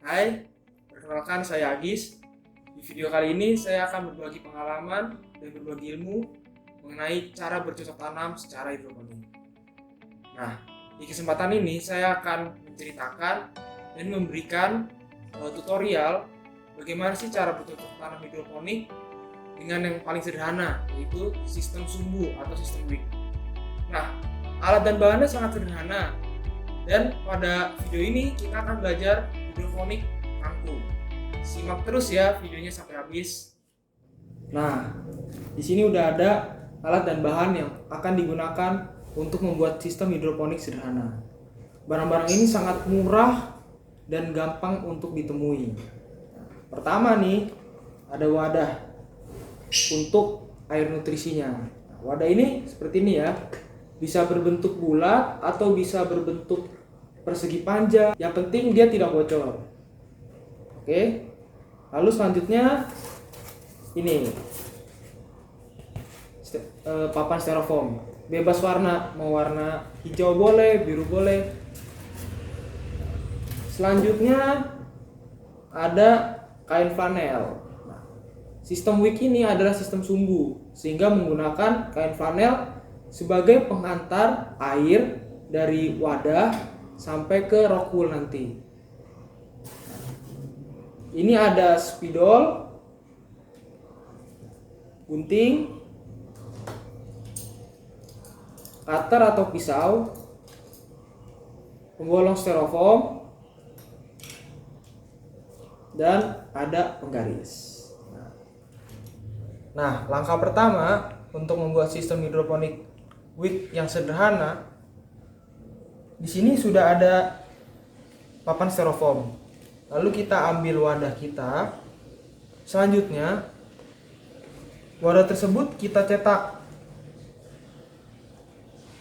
Hai, perkenalkan saya Agis. Di video kali ini saya akan berbagi pengalaman dan berbagi ilmu mengenai cara bercocok tanam secara hidroponik. Nah, di kesempatan ini saya akan menceritakan dan memberikan tutorial bagaimana sih cara bercocok tanam hidroponik dengan yang paling sederhana, yaitu sistem sumbu atau sistem wick. Nah, alat dan bahannya sangat sederhana, dan pada video ini kita akan belajar hidroponik kangkung. Simak terus ya videonya sampai habis. Nah, di sini udah ada alat dan bahan yang akan digunakan untuk membuat sistem hidroponik sederhana. Barang-barang ini sangat murah dan gampang untuk ditemui. Pertama nih, ada wadah untuk air nutrisinya. Wadah ini seperti ini ya. Bisa berbentuk bulat atau bisa berbentuk persegi panjang. Yang penting dia tidak bocor. Oke. Lalu selanjutnya ini papan styrofoam. Bebas warna, mau warna hijau boleh, biru boleh. Selanjutnya ada kain flanel. Nah, sistem wick ini adalah sistem sumbu, sehingga menggunakan kain flanel sebagai pengantar air dari wadah sampai ke rock wool nanti. Ini ada spidol, gunting, cutter atau pisau, pembolong styrofoam, dan ada penggaris. Nah, langkah pertama untuk membuat sistem hidroponik wick yang sederhana, di sini sudah ada papan styrofoam. Lalu kita ambil wadah kita. Selanjutnya, wadah tersebut kita cetak.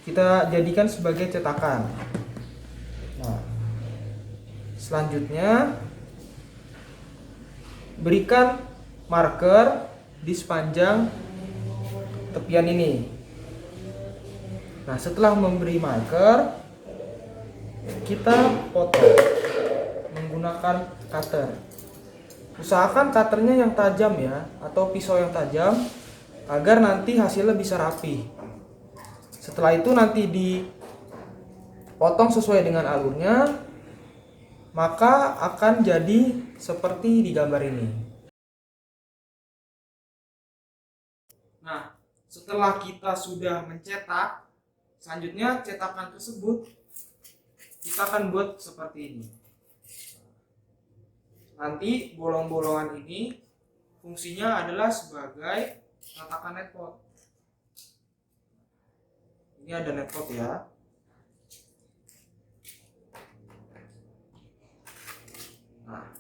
Kita jadikan sebagai cetakan. Nah, selanjutnya berikan marker di sepanjang tepian ini. Nah, setelah memberi marker, kita potong menggunakan cutter. Usahakan cutternya yang tajam ya, atau pisau yang tajam, agar nanti hasilnya bisa rapi. Setelah itu nanti dipotong sesuai dengan alurnya, maka akan jadi seperti di gambar ini. Nah, setelah kita sudah mencetak, selanjutnya cetakan tersebut kita akan buat seperti ini. Nanti bolong-bolongan ini fungsinya adalah sebagai tatakan netpot. Ini ada netpot ya. Nah,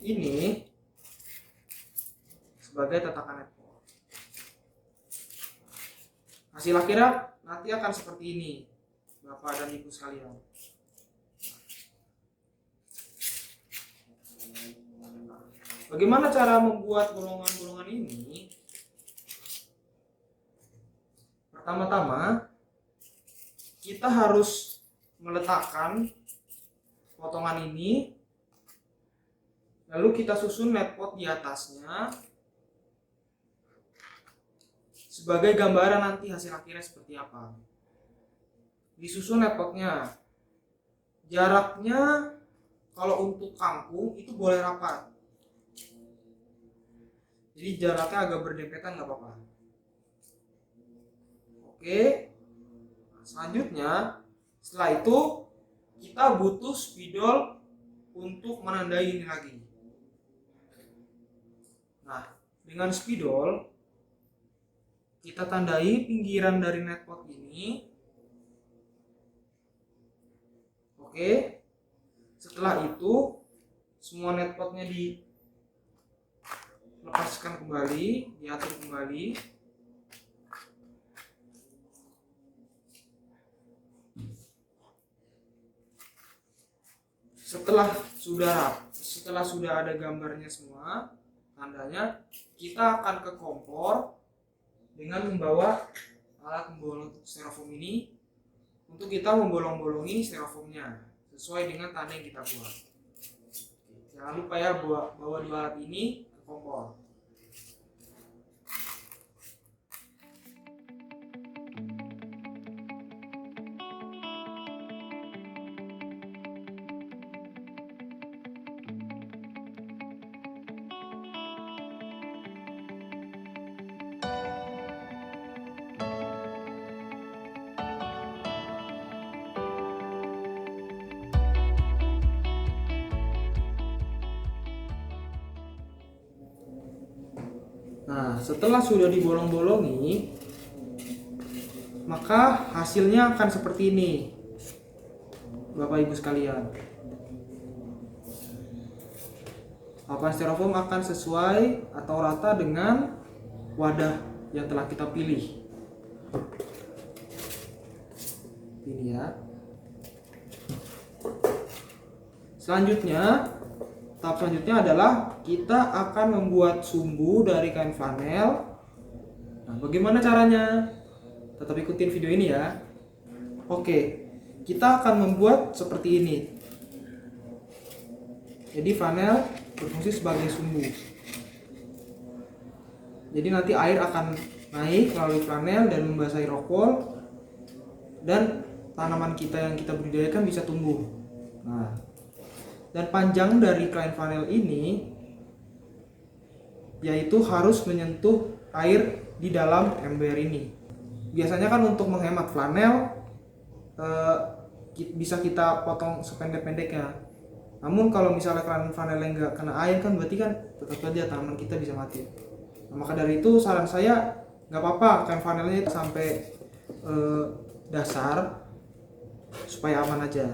ini sebagai tatakan netpot. Hasil akhirnya nanti akan seperti ini, Bapak dan Ibu sekalian. Bagaimana cara membuat bolongan-bolongan ini? Pertama-tama, kita harus meletakkan potongan ini, lalu kita susun netpot di atasnya sebagai gambaran nanti hasil akhirnya seperti apa. Disusun netpotnya. Jaraknya kalau untuk kangkung itu boleh rapat. Jadi jaraknya agak berdempetan nggak apa-apa. Oke. Selanjutnya, setelah itu kita butuh spidol untuk menandai ini lagi. Nah, dengan spidol kita tandai pinggiran dari netpot ini. Oke. Setelah itu semua netpotnya dilepaskan kembali, diatur kembali. Setelah sudah ada gambarnya semua, tandanya, kita akan ke kompor dengan membawa alat membolong styrofoam ini untuk kita membolong-bolongi styrofoamnya sesuai dengan tanda yang kita buat. Jangan lupa ya bawa dua alat ini ke kompor. Nah, setelah sudah dibolong-bolongi, maka hasilnya akan seperti ini, Bapak Ibu sekalian. Papan styrofoam akan sesuai atau rata dengan wadah yang telah kita pilih. Ini ya. Tahap selanjutnya adalah kita akan membuat sumbu dari kain flanel. Nah, bagaimana caranya? Tetap ikutin video ini ya. Oke, kita akan membuat seperti ini. Jadi flanel berfungsi sebagai sumbu. Jadi nanti air akan naik melalui flanel dan membasahi rockwool, dan tanaman kita yang kita budidayakan bisa tumbuh. Nah, dan panjang dari kain flanel ini yaitu harus menyentuh air di dalam ember ini. Biasanya kan untuk menghemat flanel bisa kita potong sependek-pendeknya. Namun kalau misalnya kain flanelnya nggak kena air kan berarti kan tetap saja tanaman kita bisa mati. Nah, maka dari itu saran saya nggak apa-apa kain flanelnya itu sampai dasar supaya aman aja.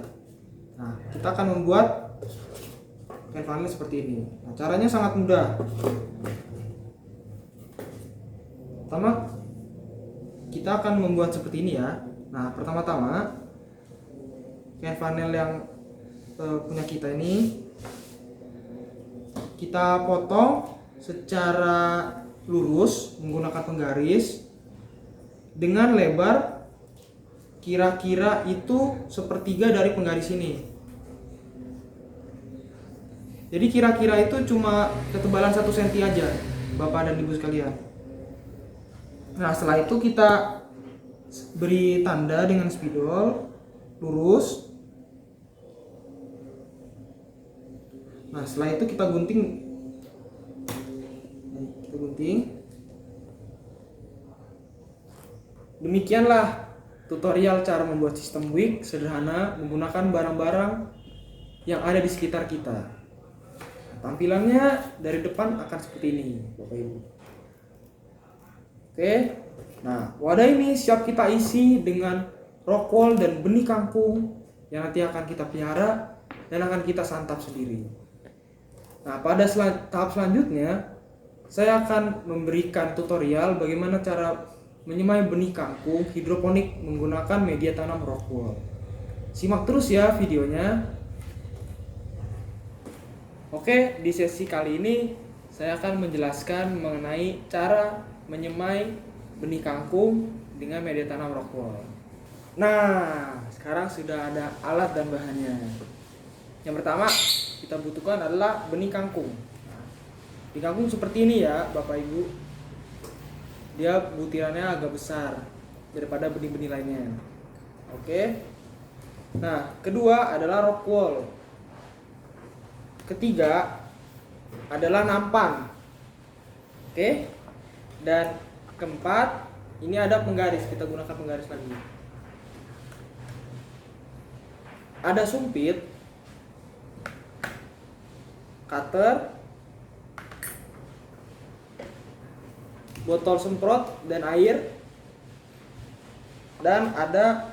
Nah, kita akan membuat kain flanel seperti ini. Nah, caranya sangat mudah. Pertama, kita akan membuat seperti ini ya. Nah, pertama-tama kain flanel yang punya kita ini kita potong secara lurus menggunakan penggaris dengan lebar kira-kira itu sepertiga dari penggaris ini. Jadi kira-kira itu cuma ketebalan 1 cm aja, Bapak dan Ibu sekalian. Nah, setelah itu kita beri tanda dengan spidol lurus. Nah, setelah itu kita gunting. Demikianlah tutorial cara membuat sistem wick sederhana menggunakan barang-barang yang ada di sekitar kita. Tampilannya dari depan akan seperti ini, Bapak Ibu. Oke. Nah, wadah ini siap kita isi dengan rockwool dan benih kangkung yang nanti akan kita pelihara dan akan kita santap sendiri. Nah, pada tahap selanjutnya saya akan memberikan tutorial bagaimana cara menyemai benih kangkung hidroponik menggunakan media tanam rockwool. Simak terus ya videonya. Oke, di sesi kali ini saya akan menjelaskan mengenai cara menyemai benih kangkung dengan media tanam rockwool. Nah, sekarang sudah ada alat dan bahannya. Yang pertama kita butuhkan adalah benih kangkung. Benih kangkung seperti ini ya, Bapak Ibu. Dia butirannya agak besar daripada benih-benih lainnya. Oke. Nah, kedua adalah rockwool. Ketiga adalah nampan. Oke. Dan keempat, ini ada penggaris, kita gunakan penggaris lagi. Ada sumpit, cutter, botol semprot dan air, dan ada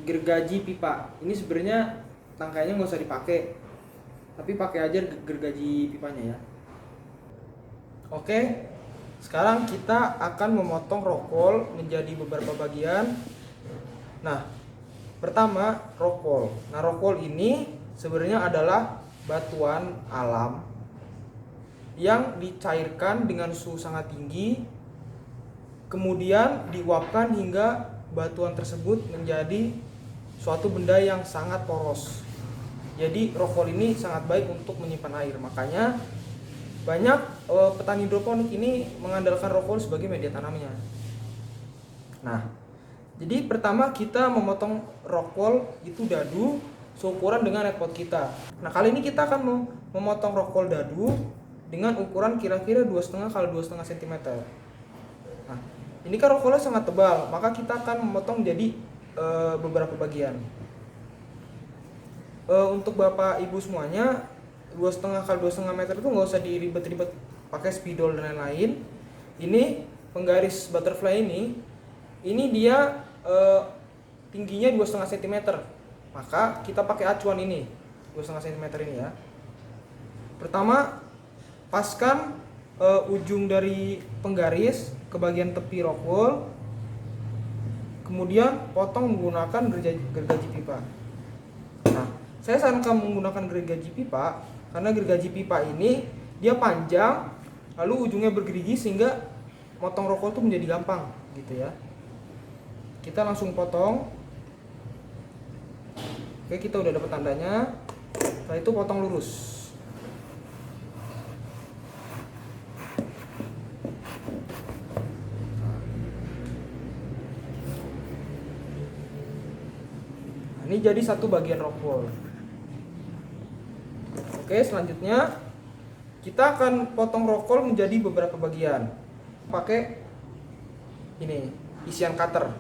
gergaji pipa. Ini sebenarnya tangkainya nggak usah dipakai, tapi pakai aja gergaji pipanya ya. Oke, sekarang kita akan memotong rockwool menjadi beberapa bagian. Nah, pertama rockwool. Nah, rockwool ini sebenarnya adalah batuan alam yang dicairkan dengan suhu sangat tinggi, kemudian diuapkan hingga batuan tersebut menjadi suatu benda yang sangat poros, Jadi rockwool ini sangat baik untuk menyimpan air. Makanya banyak petani hidroponik ini mengandalkan rockwool sebagai media tanamnya. Nah, jadi pertama kita memotong rockwool itu dadu seukuran dengan net pot kita. Nah, kali ini kita akan memotong rockwool dadu dengan ukuran kira-kira 2,5 x 2,5 cm. Nah, ini kan rockwoolnya sangat tebal, maka kita akan memotong jadi beberapa bagian. Untuk Bapak Ibu semuanya, 2,5 x 2,5 meter itu nggak usah diribet-ribet pakai spidol dan lain-lain. Ini penggaris butterfly ini dia tingginya 2,5 cm. Maka kita pakai acuan ini 2,5 cm ini ya. Pertama, paskan ujung dari penggaris ke bagian tepi rockwool, kemudian potong menggunakan gergaji pipa. Nah, saya sarankan menggunakan gergaji pipa karena gergaji pipa ini dia panjang, lalu ujungnya bergerigi sehingga motong rockwool itu menjadi gampang gitu ya. Kita langsung potong. Oke, kita udah dapat tandanya. Setelah itu potong lurus. Nah, ini jadi satu bagian rockwool. Oke, selanjutnya kita akan potong rockwool menjadi beberapa bagian. Pakai ini, isian cutter.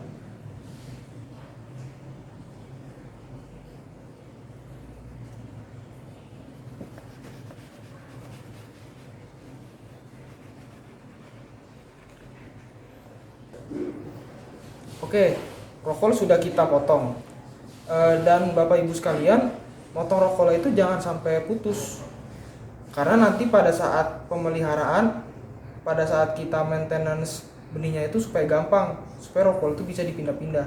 Oke, rockwool sudah kita potong. Dan Bapak Ibu sekalian, motong rockwool itu jangan sampai putus. Karena nanti pada saat pemeliharaan, pada saat kita maintenance benihnya itu supaya gampang, supaya rockwool itu bisa dipindah-pindah.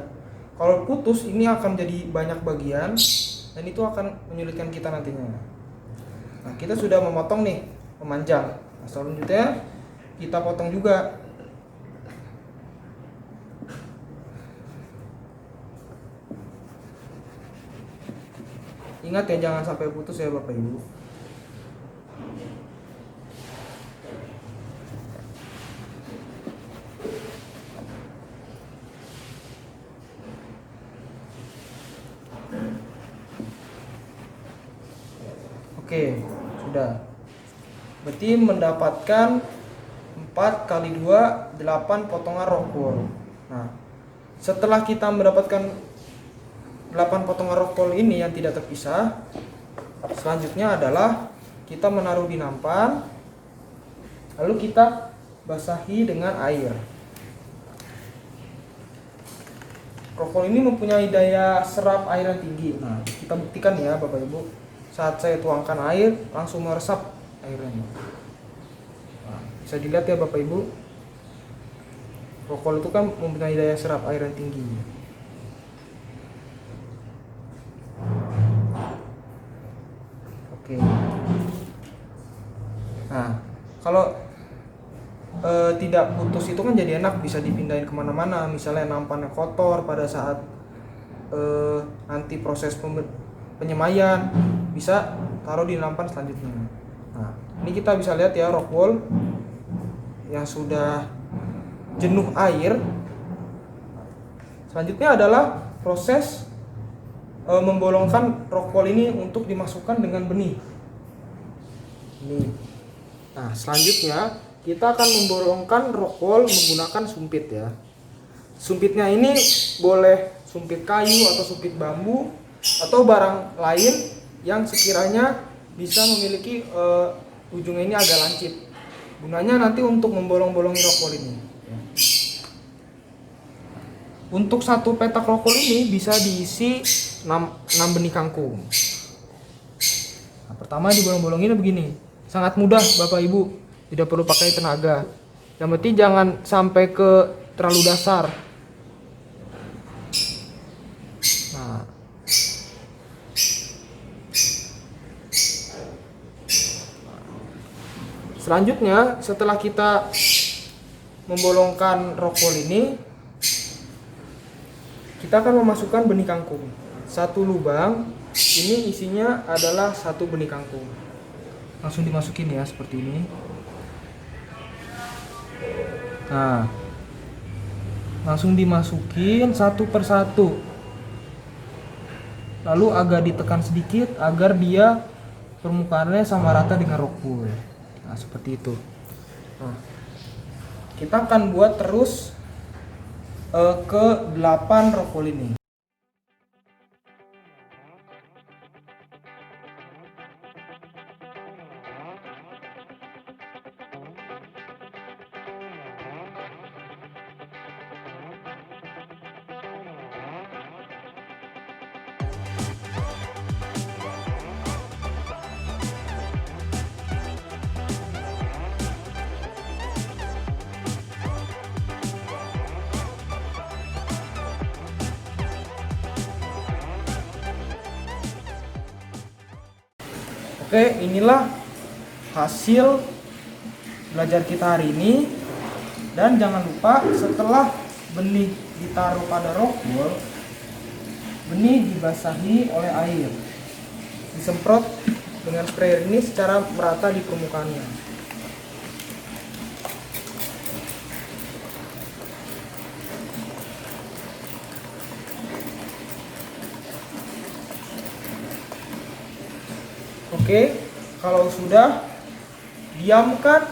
Kalau putus ini akan jadi banyak bagian dan itu akan menyulitkan kita nantinya. Nah, kita sudah memotong nih, memanjang. Nah, selanjutnya kita potong juga. Ingat ya, jangan sampai putus ya Bapak Ibu. Oke, sudah. Berarti mendapatkan 4 kali 2, 8 potongan rockwool. Nah, setelah kita mendapatkan 8 potongan rockwool ini yang tidak terpisah, selanjutnya adalah kita menaruh di nampan, lalu kita basahi dengan air. Rockwool ini mempunyai daya serap air yang tinggi. Nah, kita buktikan ya Bapak Ibu. Saat saya tuangkan air, langsung meresap airnya. Nah, bisa dilihat ya Bapak Ibu. Rockwool itu kan mempunyai daya serap air yang tinggi. Oke. Nah, kalau tidak putus itu kan jadi enak, bisa dipindahin kemana-mana. Misalnya nampannya kotor pada saat nanti proses penyemaian, bisa taruh di nampan selanjutnya. Nah, ini kita bisa lihat ya rockwool yang sudah jenuh air. Selanjutnya adalah proses membolongkan rockwool ini untuk dimasukkan dengan benih. Ini. Nah, selanjutnya kita akan membolongkan rockwool menggunakan sumpit ya. Sumpitnya ini boleh sumpit kayu atau sumpit bambu atau barang lain yang sekiranya bisa memiliki ujungnya ini agak lancip. Gunanya nanti untuk membolong-bolongi rockwool ini. Untuk satu petak rockwool ini bisa diisi 6 benih kangkung. Nah, pertama dibolong-bolonginnya begini. Sangat mudah Bapak Ibu, tidak perlu pakai tenaga. Yang penting jangan sampai ke terlalu dasar. Nah, selanjutnya setelah kita membolongkan rockwool ini, kita akan memasukkan benih kangkung. satu lubang. Ini isinya adalah satu benih kangkung. Langsung dimasukin ya seperti ini. Nah, langsung dimasukin satu persatu. Lalu agak ditekan sedikit agar dia permukaannya sama rata dengan rock wool. Nah, seperti itu. Nah, kita akan buat terus ke 8 rock wool ini. Oke, inilah hasil belajar kita hari ini. Dan jangan lupa setelah benih ditaruh pada rock wool, benih dibasahi oleh air. Disemprot dengan sprayer ini secara merata di permukaannya. Oke, kalau sudah, diamkan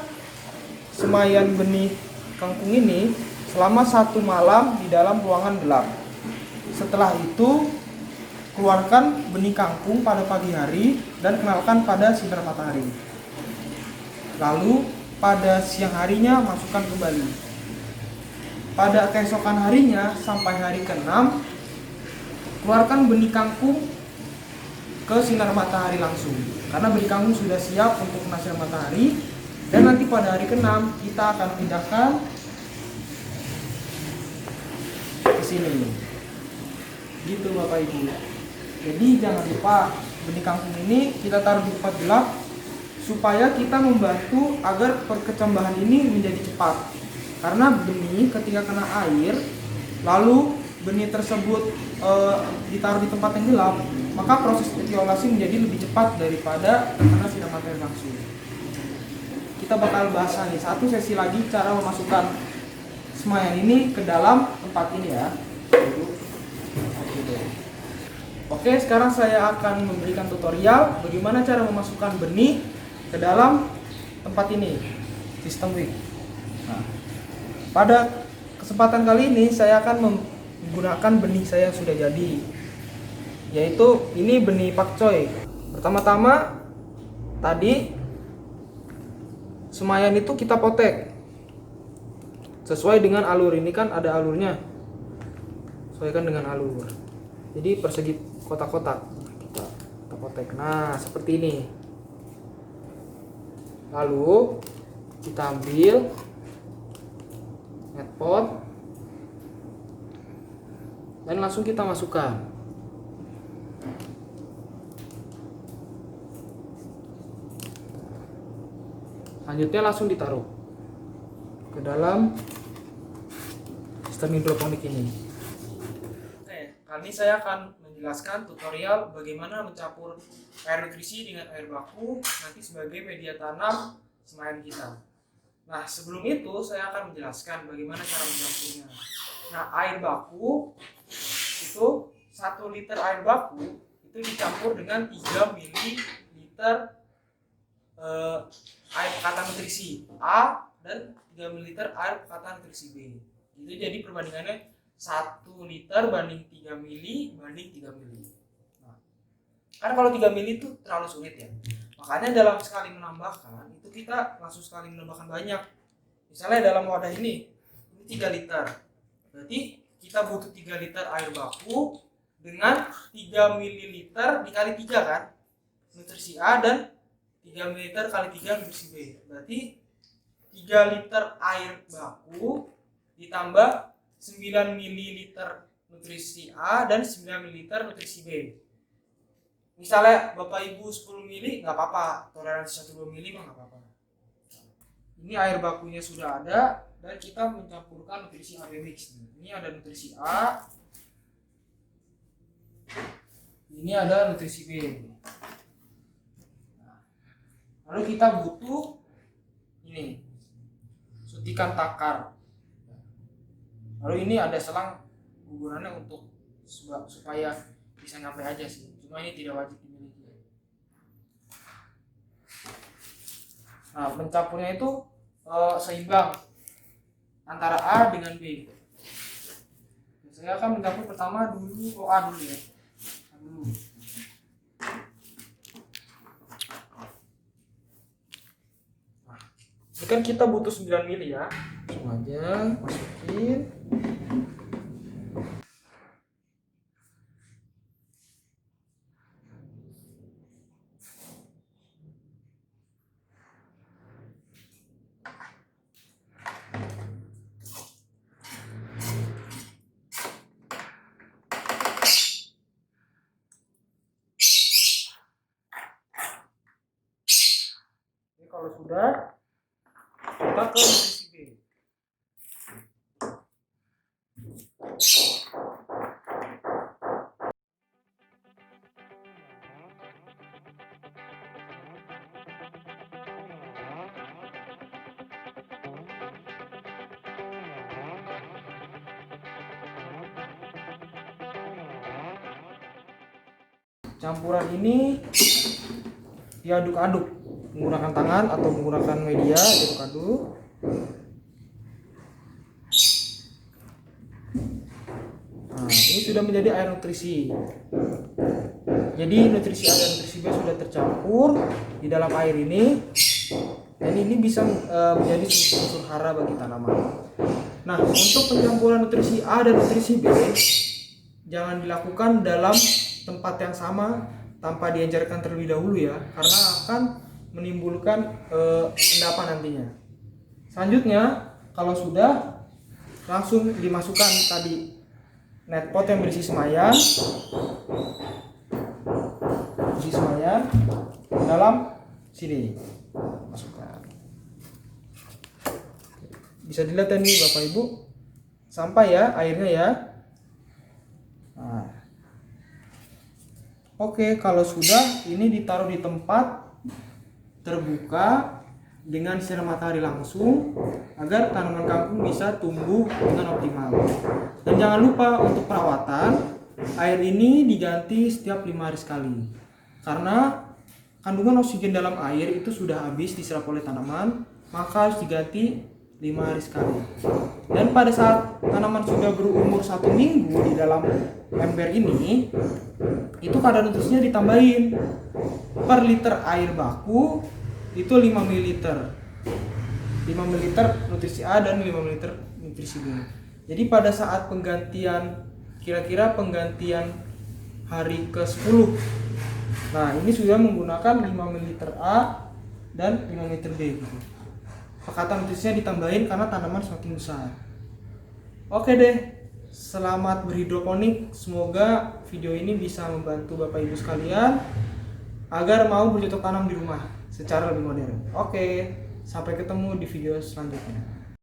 semaian benih kangkung ini selama 1 malam di dalam ruangan gelap. Setelah itu, keluarkan benih kangkung pada pagi hari dan kenalkan pada sinar matahari. Lalu pada siang harinya masukkan kembali. Pada keesokan harinya sampai hari ke-6, keluarkan benih kangkung ke sinar matahari langsung, karena benih kangkung sudah siap untuk kena sinar matahari. Dan nanti pada hari ke-6 kita akan pindahkan ke sini, gitu Bapak Ibu. Jadi jangan lupa benih kangkung ini kita taruh di tempat gelap supaya kita membantu agar perkecambahan ini menjadi cepat. Karena benih ketika kena air lalu benih tersebut ditaruh di tempat yang gelap, maka proses etiolasi menjadi lebih cepat daripada karena sinar matahari langsung. Kita bakal bahas nih satu sesi lagi cara memasukkan semaian ini ke dalam tempat ini ya. Oke, sekarang saya akan memberikan tutorial bagaimana cara memasukkan benih ke dalam tempat ini, sistem wick. Nah, pada kesempatan kali ini saya akan menggunakan benih saya yang sudah jadi, yaitu ini benih pakcoy. Pertama-tama tadi semaian itu kita potek sesuai dengan alur. Ini kan ada alurnya, sesuaikan dengan alur. Jadi persegi kotak-kotak kita potek. Nah, seperti ini. Lalu kita ambil net pot dan langsung kita masukkan. Selanjutnya langsung ditaruh ke dalam sistem hidroponik ini. Oke, kali ini saya akan menjelaskan tutorial bagaimana mencampur air nutrisi dengan air baku nanti sebagai media tanam semaian kita. Nah, sebelum itu saya akan menjelaskan bagaimana cara mencampurnya. Nah, air baku itu 1 liter air baku itu dicampur dengan 3 ml air pekatan nutrisi A dan 3 ml air pekatan nutrisi B. Itu jadi perbandingannya 1 liter banding 3 ml banding 3 ml. Nah, kan kalau 3 ml itu terlalu sulit ya. Makanya dalam sekali menambahkan itu kita langsung sekali menambahkan banyak. Misalnya dalam wadah ini 3 liter. Berarti kita butuh 3 liter air baku dengan 3 ml dikali 3 kan? Nutrisi A dan 3 ml kali 3 nutrisi B. Berarti 3 liter air baku ditambah 9 ml nutrisi A dan 9 ml nutrisi B. Misalnya Bapak Ibu 10 ml nggak apa-apa, toleransi 1-2 ml mah nggak apa-apa. Ini air bakunya sudah ada dan kita mencampurkan nutrisi AB mix. Ini ada nutrisi A Ini ada nutrisi B. Lalu kita butuh ini suntikan takar. Lalu ini ada selang gugurannya untuk supaya bisa nyampe aja sih. Cuma ini tidak wajib dimiliki. Nah, mencampurnya itu seimbang antara A dengan B. Saya akan mencampur pertama dulu A dulu ya. A dulu. Nah, ini kan kita butuh 9 mili ya. Langsung aja masukin. Kalau sudah, kita ke nutrisi B. Campuran ini diaduk-aduk menggunakan tangan atau menggunakan media, diaduk-aduk. Nah, ini sudah menjadi air nutrisi. Jadi nutrisi A dan nutrisi B sudah tercampur di dalam air ini, dan ini bisa menjadi unsur hara bagi tanaman. Nah, untuk pencampuran nutrisi A dan nutrisi B jangan dilakukan dalam tempat yang sama tanpa diajarkan terlebih dahulu ya, karena akan menimbulkan endapan nantinya. Selanjutnya, kalau sudah, langsung dimasukkan tadi net pot yang berisi semayan dalam sini, masukkan. Bisa dilihat nih Bapak Ibu, sampai ya airnya ya. Nah, oke, kalau sudah, ini ditaruh di tempat terbuka dengan sinar matahari langsung agar tanaman kangkung bisa tumbuh dengan optimal. Dan jangan lupa untuk perawatan, air ini diganti setiap 5 hari sekali. Karena kandungan oksigen dalam air itu sudah habis diserap oleh tanaman, maka harus diganti 5 hari sekali. Dan pada saat tanaman sudah berumur 1 minggu di dalam ember ini, itu kadar nutrisinya ditambahin. Per liter air baku itu 5 ml. 5 ml nutrisi A dan 5 ml nutrisi B. Jadi pada saat penggantian, kira-kira penggantian hari ke-10, nah ini sudah menggunakan 5 ml A dan 5 ml B gitu. Pakatan nutrisinya ditambahin karena tanaman semakin besar. Oke deh, selamat berhidroponik. Semoga video ini bisa membantu Bapak Ibu sekalian agar mau bercocok tanam di rumah secara lebih modern. Oke, sampai ketemu di video selanjutnya.